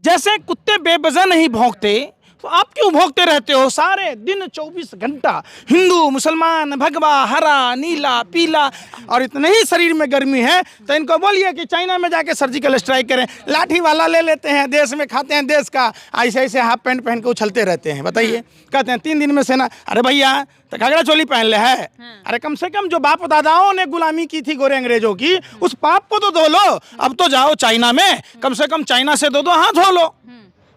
जैसे कुत्ते बेवजह नहीं भौंकते, तो आप क्यों भौंकते रहते हो सारे दिन 24 घंटा? हिंदू, मुसलमान, भगवा, हरा, नीला, पीला, और इतने ही शरीर में गर्मी है तो इनको बोलिए कि चाइना में जाके सर्जिकल स्ट्राइक करें। लाठी वाला ले लेते हैं, देश में खाते हैं देश का, ऐसे ऐसे हाफ पैंट पहन के उछलते रहते हैं। बताइए, कहते हैं 3 दिन में सेना। अरे भैया तो घाघरा चोली पहन ले है। अरे कम से कम जो बाप दादाओं ने गुलामी की थी गोरे अंग्रेजों की, उस पाप को तो धो लो। अब तो जाओ चाइना में, कम से कम चाइना से दो हाथ धो लो।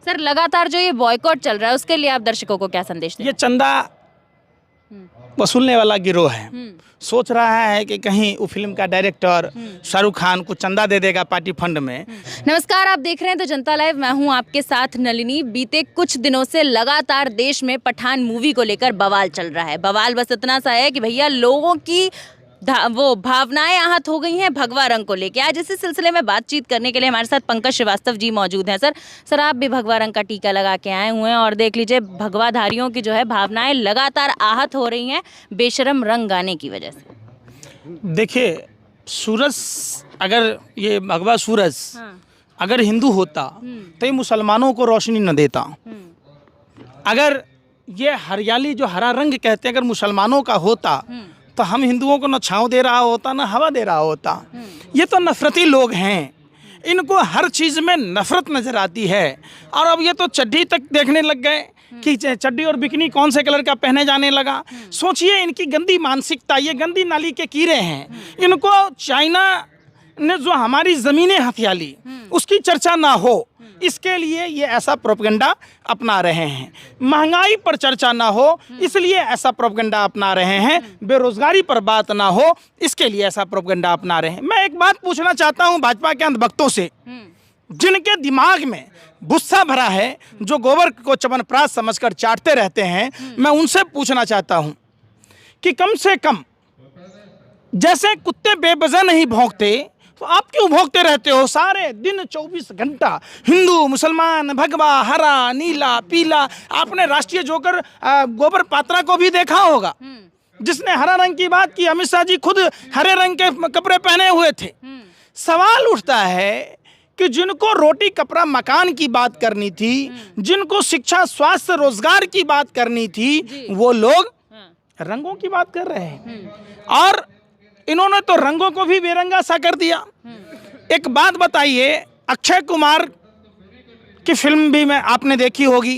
सर, लगातार जो ये बॉयकॉट चल रहा है उसके लिए आप दर्शकों को क्या संदेश दें? ये चंदा वसूलने वाला गिरोह है। सोच रहा है कि कहीं वो फिल्म का डायरेक्टर शाहरुख खान को चंदा दे देगा पार्टी फंड में। नमस्कार, आप देख रहे हैं तो जनता लाइव, मैं हूं आपके साथ नलिनी। बीते कुछ दिनों से लगातार देश में पठान मूवी को लेकर बवाल चल रहा है। बवाल बस इतना सा है कि भैया लोगों की वो भावनाएं आहत हो गई हैं भगवा रंग को लेके। आज इसी सिलसिले में बातचीत करने के लिए हमारे साथ पंकज श्रीवास्तव जी मौजूद हैं। सर आप भी भगवा रंग का टीका लगा के आए हुए हैं और देख लीजिए भगवाधारियों की जो है भावनाएं लगातार आहत हो रही हैं बेशरम रंग गाने की वजह से। देखिए, सूरज, अगर ये भगवा सूरज अगर हिंदू होता तो ये मुसलमानों को रोशनी न देता। अगर ये हरियाली जो हरा रंग कहते हैं अगर मुसलमानों का होता तो हम हिंदुओं को न छांव दे रहा होता न हवा दे रहा होता। ये तो नफरती लोग हैं, इनको हर चीज़ में नफरत नज़र आती है। और अब ये तो चड्डी तक देखने लग गए कि चड्डी और बिकनी कौन से कलर का पहने जाने लगा। सोचिए इनकी गंदी मानसिकता, ये गंदी नाली के कीड़े हैं। इनको चाइना ने जो हमारी ज़मीनें हथिया ली उसकी चर्चा ना हो, इसके लिए ये ऐसा प्रोपेगेंडा अपना रहे हैं। महंगाई पर चर्चा ना हो इसलिए ऐसा प्रोपेगेंडा अपना रहे हैं। बेरोजगारी पर बात ना हो इसके लिए ऐसा प्रोपेगेंडा अपना रहे हैं। मैं एक बात पूछना चाहता हूं भाजपा के अंधभक्तों से, जिनके दिमाग में गुस्सा भरा है, जो गोबर को च्यवनप्राश समझकर चाटते रहते हैं, मैं उनसे पूछना चाहता हूं कि कम से कम जैसे कुत्ते बेवजह नहीं भौंकते, तो आप क्यों भौंकते रहते हो सारे दिन 24 घंटा? हिंदू, मुसलमान, भगवा, हरा, नीला, पीला। आपने राष्ट्रीय जोकर गोबर पात्रा को भी देखा होगा, जिसने हरा रंग की बात की। अमित शाह जी खुद हरे रंग के कपड़े पहने हुए थे। सवाल उठता है कि जिनको रोटी कपड़ा मकान की बात करनी थी, जिनको शिक्षा स्वास्थ्य रोजगार की बात करनी थी, वो लोग रंगों की बात कर रहे हैं। और इन्होंने तो रंगों को भी बेरंगा सा कर दिया। एक बात बताइए, अक्षय कुमार की फिल्म भी मैं आपने देखी होगी।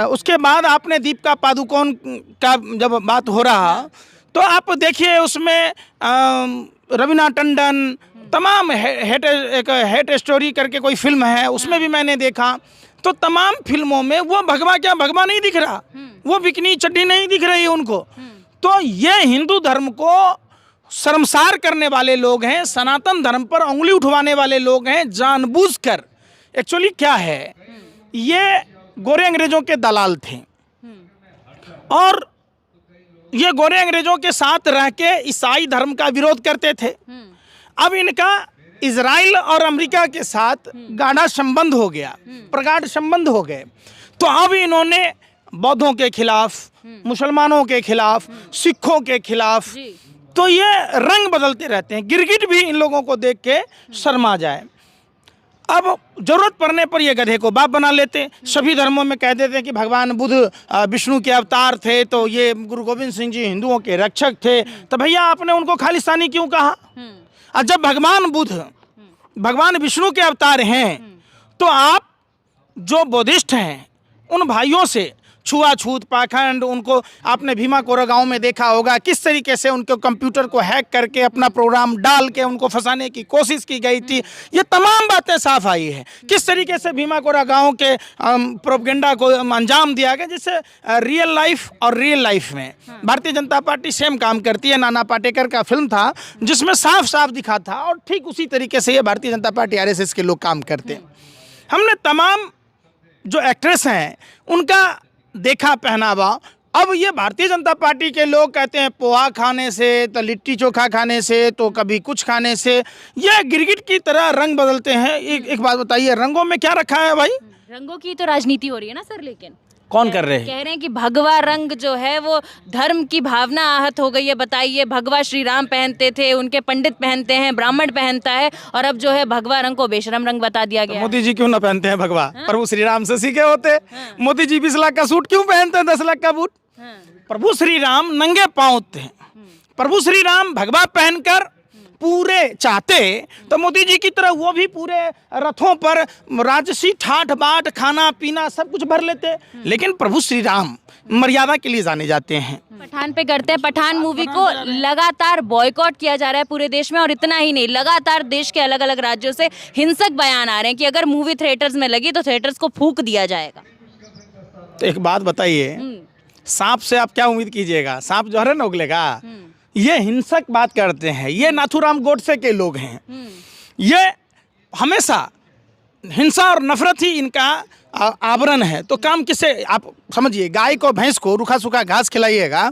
उसके बाद आपने दीपिका पादुकोण का जब बात हो रहा तो आप देखिए उसमें रवीना टंडन, तमाम हेट स्टोरी करके कोई फिल्म है, उसमें भी मैंने देखा। तो तमाम फिल्मों में वो भगवा क्या भगवा नहीं दिख रहा, वो बिकनी चड्डी नहीं दिख रही उनको। तो ये हिंदू धर्म को शर्मसार करने वाले लोग हैं, सनातन धर्म पर उंगली उठवाने वाले लोग हैं जानबूझकर। एक्चुअली क्या है, ये गोरे अंग्रेजों के दलाल थे और ये गोरे अंग्रेजों के साथ रह के ईसाई धर्म का विरोध करते थे। अब इनका इजराइल और अमेरिका के साथ गाढ़ा संबंध हो गया, प्रगाढ़ संबंध हो गए। तो अब इन्होंने बौद्धों के खिलाफ, मुसलमानों के खिलाफ, सिखों के खिलाफ, तो ये रंग बदलते रहते हैं। गिरगिट भी इन लोगों को देख के शर्मा जाए। अब जरूरत पड़ने पर ये गधे को बाप बना लेते। सभी धर्मों में कह देते हैं कि भगवान बुद्ध विष्णु के अवतार थे, तो ये गुरु गोविंद सिंह जी हिंदुओं के रक्षक थे। तो भैया आपने उनको खालिस्तानी क्यों कहा? और जब भगवान बुद्ध भगवान विष्णु के अवतार हैं, तो आप जो बुद्धिस्ट हैं उन भाइयों से छुआछूत, पाखंड, उनको आपने भीमा कोरेगांव में देखा होगा किस तरीके से उनके कंप्यूटर को हैक करके अपना प्रोग्राम डाल के उनको फंसाने की कोशिश की गई थी। ये तमाम बातें साफ आई है किस तरीके से भीमा कोरेगांव के प्रोपेगेंडा को अंजाम दिया गया, जिससे रियल लाइफ और रियल लाइफ में भारतीय जनता पार्टी सेम काम करती है। नाना पाटेकर का फिल्म था जिसमें साफ साफ दिखा था, और ठीक उसी तरीके से ये भारतीय जनता पार्टी RSS के लोग काम करते हैं। हमने तमाम जो एक्ट्रेस हैं उनका देखा पहनावा। अब ये भारतीय जनता पार्टी के लोग कहते हैं पोहा खाने से, तो लिट्टी चोखा खाने से, तो कभी कुछ खाने से, ये गिरगिट की तरह रंग बदलते हैं। एक बात बताइए, रंगों में क्या रखा है भाई? रंगों की तो राजनीति हो रही है ना सर। लेकिन कौन कर रहे हैं? कह रहे हैं कि भगवा रंग जो है वो धर्म की भावना आहत हो गई है। बताइए, भगवा श्री राम पहनते थे, उनके पंडित पहनते हैं, ब्राह्मण पहनता है, और अब जो है भगवा रंग को बेशरम रंग बता दिया गया है। मोदी जी क्यों ना पहनते हैं भगवा? प्रभु श्री राम से सीखे होते। मोदी जी 20 लाख का सूट क्यों पहनते हैं, 10 लाख का बूट? प्रभु श्री राम नंगे पांव थे। प्रभु श्री राम भगवा पहनकर पूरे चाहते तो मोदी जी की तरह वो भी पूरे रथों पर राजसी ठाठ बाट खाना पीना सब कुछ भर लेते। लेकिन प्रभु श्री राम मर्यादा के लिए जाने जाते हैं। पठान पे करते हैं। पठान मूवी को लगातार बॉयकॉट किया जा रहा है पूरे देश में, और इतना ही नहीं, लगातार देश के अलग अलग राज्यों से हिंसक बयान आ रहे हैं कि अगर मूवी थिएटर्स में लगी तो थिएटर्स को फूंक दिया जाएगा। तो एक बात बताइए, सांप से आप क्या उम्मीद कीजिएगा? सांप जो है ना उगलेगा। ये हिंसक बात करते हैं, ये नाथूराम गोडसे के लोग हैं। ये हमेशा हिंसा और नफरत ही इनका आवरण है। तो काम किससे? आप समझिए, गाय को भैंस को रूखा सूखा घास खिलाइएगा,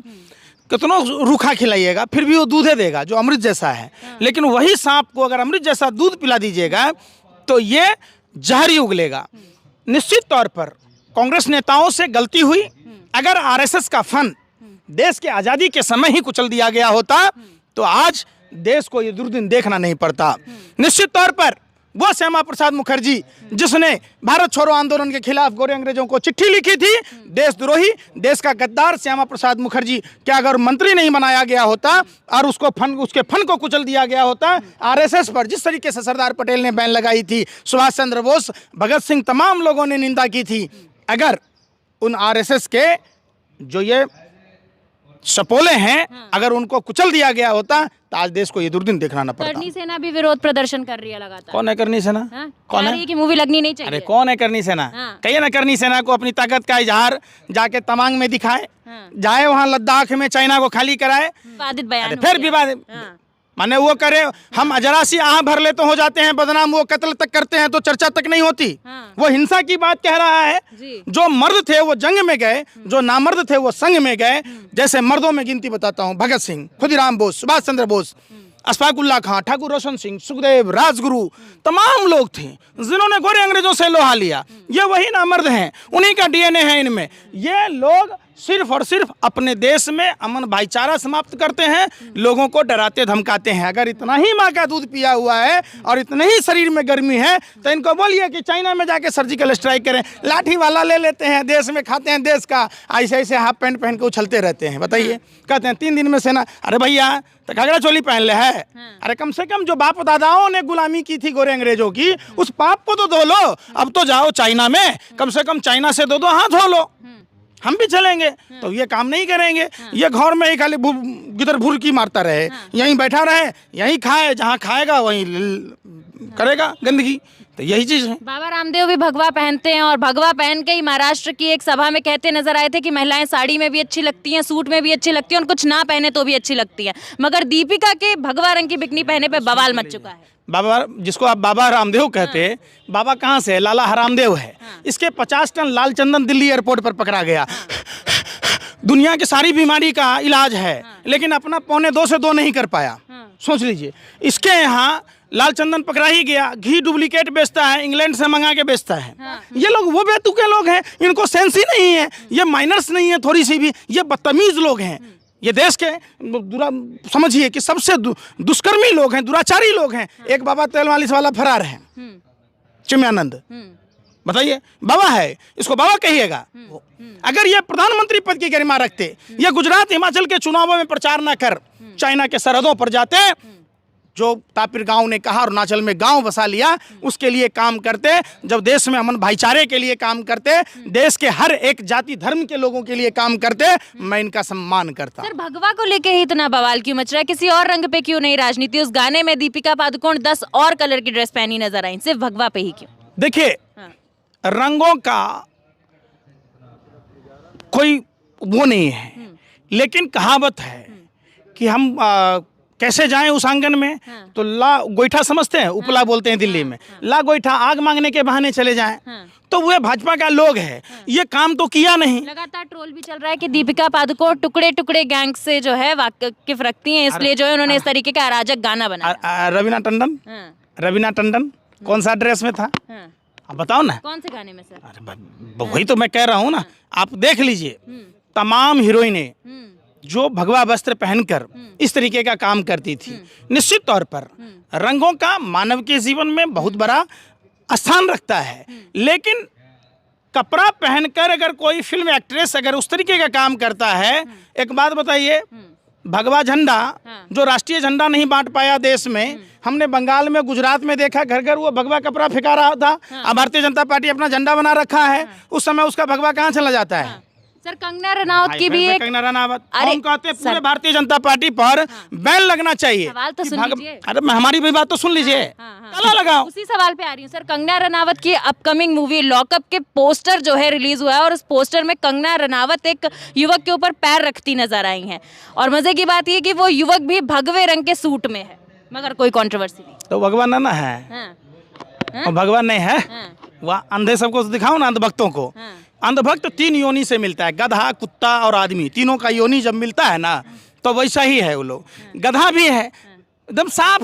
कितनों रूखा खिलाइएगा, फिर भी वो दूधे देगा जो अमृत जैसा है। लेकिन वही सांप को अगर अमृत जैसा दूध पिला दीजिएगा तो ये जहर ही उगलेगा। निश्चित तौर पर कांग्रेस नेताओं से गलती हुई। अगर आरएसएस का फन देश के आज़ादी के समय ही कुचल दिया गया होता तो आज देश को ये दुर्दिन देखना नहीं पड़ता। निश्चित तौर पर वो श्यामा प्रसाद मुखर्जी जिसने भारत छोड़ो आंदोलन के खिलाफ गोरे अंग्रेजों को चिट्ठी लिखी थी, देशद्रोही, देश का गद्दार श्यामा प्रसाद मुखर्जी क्या अगर मंत्री नहीं बनाया गया होता और उसके फन को कुचल दिया गया होता, आरएसएस पर जिस तरीके से सरदार पटेल ने बैन लगाई थी, सुभाष चंद्र बोस, भगत सिंह, तमाम लोगों ने निंदा की थी, अगर उन आरएसएस के जो ये सपोले हैं अगर उनको कुचल दिया गया होता तो आज देश को ये दुर्दिन देखना न पड़ता। करनी सेना भी विरोध प्रदर्शन कर रही है लगातार। कौन है करनी सेना? कौन है? कि मूवी लगनी नहीं चाहिए। अरे कौन है करनी सेना? कहिए ना करनी सेना को अपनी ताकत का इजहार जाके तवांग में दिखाए, जाए वहाँ लद्दाख में चाइना को खाली कराए, विवादित बयान फिर विवाद माने वो करे। हम जरा सी आह भर ले तो हो जाते हैं बदनाम, वो कत्ल तक करते हैं तो चर्चा तक नहीं होती। वो हिंसा की बात कह रहा है। जो मर्द थे वो जंग में गए, जो नामर्द थे वो संग में गए। जैसे मर्दों में गिनती बताता हूँ, भगत सिंह, खुदीराम बोस, सुभाष चंद्र बोस, अशफाकुल्ला खां, ठाकुर रोशन सिंह, सुखदेव, राजगुरु, तमाम लोग थे जिन्होंने गोरे अंग्रेजों से लोहा लिया। ये वही नामर्द हैं, उन्हीं का डीएनए है इनमें। ये लोग सिर्फ और सिर्फ अपने देश में अमन भाईचारा समाप्त करते हैं, लोगों को डराते धमकाते हैं। अगर इतना ही माँ का दूध पिया हुआ है और इतने ही शरीर में गर्मी है तो इनको बोलिए कि चाइना में जाके सर्जिकल स्ट्राइक करें। लाठी वाला ले लेते हैं, देश में खाते हैं देश का, ऐसे ऐसे हाफ पैंट पहन के उछलते रहते हैं। बताइए, कहते हैं 3 दिन में सेना। अरे भैया तो घाघरा चोली पहन ले है। अरे कम से कम जो बाप दादाओं ने गुलामी की थी गोरे अंग्रेजों की, उस पाप को तो धो लो। अब तो जाओ चाइना में, कम से कम चाइना से 2 हाथ धो लो, हम भी चलेंगे। तो ये काम नहीं करेंगे। ये घर में ही खाली गिदर भुरकी मारता रहे, यहीं बैठा रहे, यहीं खाए, जहाँ खाएगा वहीं करेगा गंदगी। तो यही चीज़ है। बाबा रामदेव भी भगवा पहनते हैं और भगवा पहन के ही महाराष्ट्र की एक सभा में कहते नजर आए थे कि महिलाएं साड़ी में भी अच्छी लगती हैं, सूट में भी अच्छी लगती हैं और कुछ ना पहने तो भी अच्छी लगती हैं। मगर दीपिका के भगवा रंग की बिकनी पहने पे बवाल मच चुका है। बाबा, जिसको आप बाबा रामदेव कहते हैं, बाबा कहाँ से है? लाला हरामदेव है। इसके 50 टन लाल चंदन दिल्ली एयरपोर्ट पर पकड़ा गया। दुनिया की सारी बीमारी का इलाज है, लेकिन अपना 2.25 से 2 नहीं कर पाया। सोच लीजिए, इसके यहाँ लाल चंदन पकड़ा ही गया, घी डुप्लीकेट बेचता है, इंग्लैंड से मंगा के बेचता है। ये लोग वो बेतुके लोग हैं, इनको सेंस ही नहीं है, ये माइनर्स नहीं है थोड़ी सी भी, ये बदतमीज लोग हैं। ये देश के समझिए कि सबसे दुष्कर्मी लोग हैं, दुराचारी लोग हैं। एक बाबा तेल मालिश वाला फरार है, चिमयानंद। बताइए, बाबा है, इसको बाबा कहिएगा। अगर ये प्रधानमंत्री पद की गरिमा रखते, ये गुजरात हिमाचल के चुनावों में प्रचार न कर चाइना के सरहदों पर जाते, जो तापिर गांव ने कहा अरुणाचल में गांव बसा लिया, उसके लिए काम करते, जब देश में अमन भाईचारे के लिए काम करते, देश के हर एक जाति धर्म के लोगों के लिए काम करते, मैं इनका सम्मान करता। सर, भगवा को लेके ही इतना बवाल क्यों मच रहा है? किसी और रंग पे क्यों नहीं राजनीति? उस गाने में दीपिका पादुकोण 10 और कलर की ड्रेस पहनी नजर आई, सिर्फ भगवा पे ही क्यों? देखिए, रंगों का कोई वो नहीं है, लेकिन कहावत है कि हम कैसे जाएं उस आंगन में। तो ला गोईठा समझते हैं, उपला बोलते हैं दिल्ली में, ला गोईठा आग मांगने के बहाने चले जाएं। तो वो भाजपा का लोग है, ये काम तो किया नहीं। लगातार ट्रोल भी चल रहा है कि दीपिका पादुकोण टुकड़े टुकड़े गैंग से जो है वाकिफ रखती हैं, इसलिए जो है उन्होंने इस तरीके का अराजक गाना बनाया। रवीना टंडन कौन सा ड्रेस में था? अब बताओ ना। कौन से गाने में सर? अरे वही तो मैं कह रहा हूँ ना, आप देख लीजिए तमाम हीरोइनें जो भगवा वस्त्र पहनकर इस तरीके का काम करती थी, निश्चित तौर पर रंगों का मानव के जीवन में बहुत बड़ा स्थान रखता है, लेकिन कपड़ा पहनकर अगर कोई फिल्म एक्ट्रेस अगर उस तरीके का काम करता है, एक बात बताइए, भगवा झंडा जो राष्ट्रीय झंडा नहीं बांट पाया देश में, हमने बंगाल में गुजरात में देखा घर घर वो भगवा कपड़ा फेंका रहा था। अब भारतीय जनता पार्टी अपना झंडा बना रखा है, उस समय उसका भगवा कहाँ चला जाता है? सर कंगना रनावत की भी एक, कंगना रनावत, हम कहते हैं पूरे भारतीय जनता पार्टी पर बैन लगना चाहिए। सवाल तो सुन लीजिए। अरे हमारी भी बात तो सुन लीजिए, ताला लगाओ। उसी सवाल पे आ रही हूँ सर। कंगना रनावत की अपकमिंग मूवी लॉकअप के पोस्टर जो है रिलीज हुआ है, और उस पोस्टर में कंगना रनावत एक युवक के ऊपर पैर रखती नजर आई हैं, और मजे की बात ये कि वो युवक भी भगवे रंग के सूट में है, मगर कोई कंट्रोवर्सी नहीं। तो भगवान ना है, और भगवान नहीं है, वह अंधे सबको दिखाओ ना, अंधभक्तों को। अंधभक्त 3 योनि से मिलता है, गधा, कुत्ता और आदमी, तीनों का योनि जब मिलता है ना, तो वैसा ही है वो लोग। गधा भी है, एकदम साफ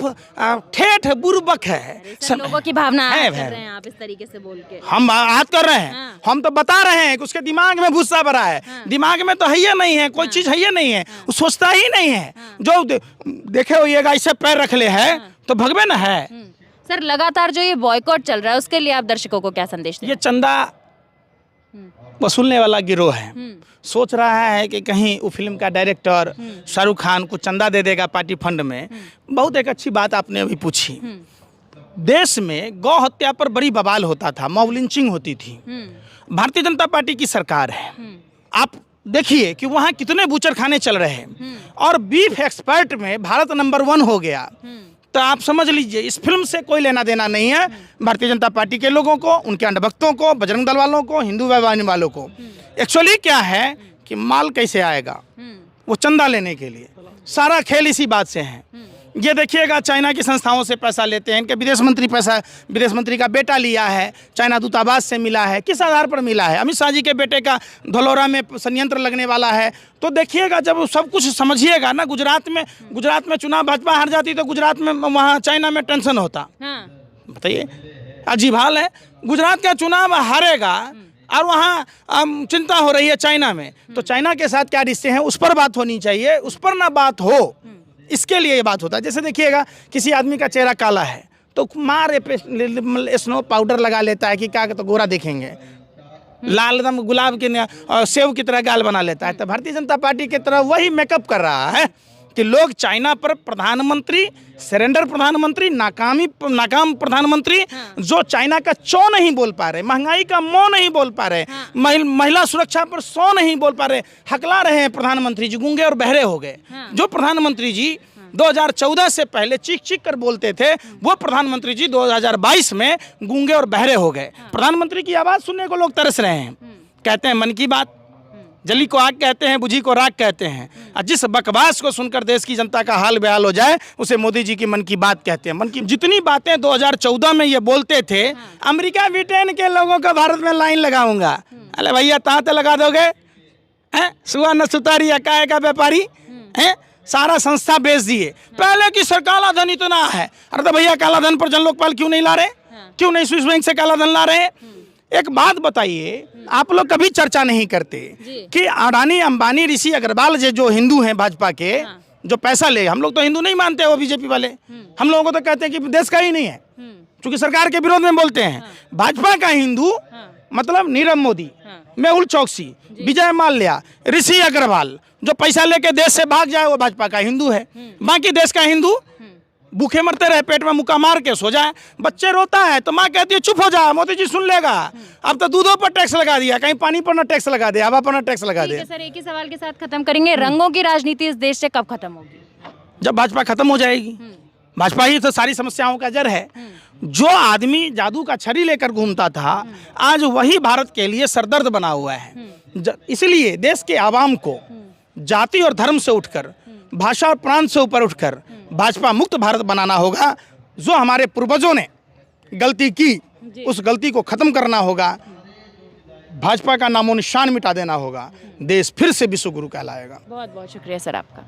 ठेठ बुर्बक है। लोगों की भावना कर रहे हैं आप इस तरीके से बोल के। हम बात कर रहे हैं, हम तो बता रहे हैं कि उसके दिमाग में भूसा भरा है, दिमाग में तो है ही नहीं है, कोई चीज है ही नहीं है, वो सोचता ही नहीं है। जो देखे होइएगा ऐसे पैर रख ले है तो भगवे न है। सर लगातार जो ये बॉयकॉट चल रहा है, उसके लिए आप दर्शकों को क्या संदेश दें? ये चंदा वसूलने वाला गिरोह है, सोच रहा है कि कहीं वो फिल्म का डायरेक्टर शाहरुख खान को चंदा दे देगा पार्टी फंड में। बहुत एक अच्छी बात आपने अभी पूछी, देश में गौ हत्या पर बड़ी बवाल होता था, मॉब लिंचिंग होती थी। भारतीय जनता पार्टी की सरकार है, आप देखिए कि वहाँ कितने बूचर खाने चल रहे हैं, और बीफ एक्सपर्ट में भारत नंबर 1 हो गया। तो आप समझ लीजिए इस फिल्म से कोई लेना देना नहीं है भारतीय जनता पार्टी के लोगों को, उनके अंधभक्तों को, बजरंग दल वालों को, हिंदू व्यवहार वालों को। एक्चुअली क्या है कि माल कैसे आएगा, वो चंदा लेने के लिए, सारा खेल इसी बात से है। ये देखिएगा चाइना की संस्थाओं से पैसा लेते हैं, इनके विदेश मंत्री का बेटा लिया है, चाइना दूतावास से मिला है, किस आधार पर मिला है? अमित शाह जी के बेटे का धलौरा में संयंत्र लगने वाला है। तो देखिएगा जब सब कुछ समझिएगा ना, गुजरात में चुनाव भाजपा हार जाती तो गुजरात में वहाँ चाइना में टेंशन होता। बताइए, अजीब हाल है। गुजरात का चुनाव हारेगा और वहाँ चिंता हो रही है चाइना में, तो चाइना के साथ क्या रिश्ते हैं उस पर बात होनी चाहिए, उस पर ना बात हो, इसके लिए ये बात होता है। जैसे देखिएगा किसी आदमी का चेहरा काला है तो मारे पे स्नो पाउडर लगा लेता है कि क्या तो गोरा देखेंगे, लाल एकदम गुलाब के सेव की तरह गाल बना लेता है। तो भारतीय जनता पार्टी की तरह वही मेकअप कर रहा है कि लोग चाइना पर प्रधानमंत्री, सरेंडर प्रधानमंत्री, नाकाम प्रधानमंत्री, जो चाइना का चौ नहीं बोल पा रहे, महंगाई का मौ नहीं बोल पा रहे, महिला सुरक्षा पर सौ नहीं बोल पा रहे, हकला रहे हैं प्रधानमंत्री जी, गूंगे और बहरे हो गए। जो प्रधानमंत्री जी 2014 से पहले चीख चीख कर बोलते थे, वो प्रधानमंत्री जी 2022 में गूंगे और बहरे हो गए। प्रधानमंत्री की आवाज़ सुनने को लोग तरस रहे हैं। कहते हैं मन की बात, जली को आग कहते हैं, बुझी को राग कहते हैं, और जिस बकवास को सुनकर देश की जनता का हाल बेहाल हो जाए उसे मोदी जी की मन की बात कहते हैं। मन की जितनी बातें 2014 में ये बोलते थे, अमेरिका ब्रिटेन के लोगों का भारत में लाइन लगाऊंगा, अरे भैया कहाँ तक लगा दोगे? सुहा न सुतारी अकाए का व्यापारी है, सारा संस्था बेच दिए। पहले की सर काला धन इतना है, अरे तो भैया काला धन पर जन लोकपाल क्यों नहीं ला रहे? क्यों नहीं स्विस बैंक से काला धन ला रहे? एक बात बताइए, आप लोग कभी चर्चा नहीं करते कि अडानी, अंबानी, ऋषि अग्रवाल जो हिंदू हैं भाजपा के, जो पैसा ले, हम लोग तो हिंदू नहीं मानते वो बीजेपी वाले, हम लोगों को तो कहते हैं कि देश का ही नहीं है, क्योंकि सरकार के विरोध में बोलते हैं। भाजपा का हिंदू मतलब नीरव मोदी, मेहुल चौकसी, विजय माल्या, ऋषि अग्रवाल, जो पैसा लेके देश से भाग जाए वो भाजपा का हिंदू है। बाकी देश का हिंदू भूखे मरते रहे, पेट में मुक्का मार के सो जाए, बच्चे रोता है तो माँ कहती है चुप हो जा, मोदी जी सुन लेगा। अब तो दूधों पर टैक्स लगा दिया, कहीं पानी पर ना टैक्स लगा दे, हवा पर ना टैक्स लगा दे। सर एक ही सवाल के साथ खत्म करेंगे, रंगों की राजनीति इस देश से कब खत्म होगी? जब भाजपा खत्म हो जाएगी। भाजपा ही तो सारी समस्याओं का जड़ है। जो आदमी जादू का छड़ी लेकर घूमता था, आज वही भारत के लिए सरदर्द बना हुआ है। इसलिए देश के आवाम को जाति और धर्म से उठकर, भाषा और प्रांत से ऊपर उठकर भाजपा मुक्त भारत बनाना होगा। जो हमारे पूर्वजों ने गलती की, उस गलती को खत्म करना होगा, भाजपा का नामो निशान मिटा देना होगा, देश फिर से विश्व गुरु कहलाएगा। बहुत बहुत शुक्रिया सर आपका।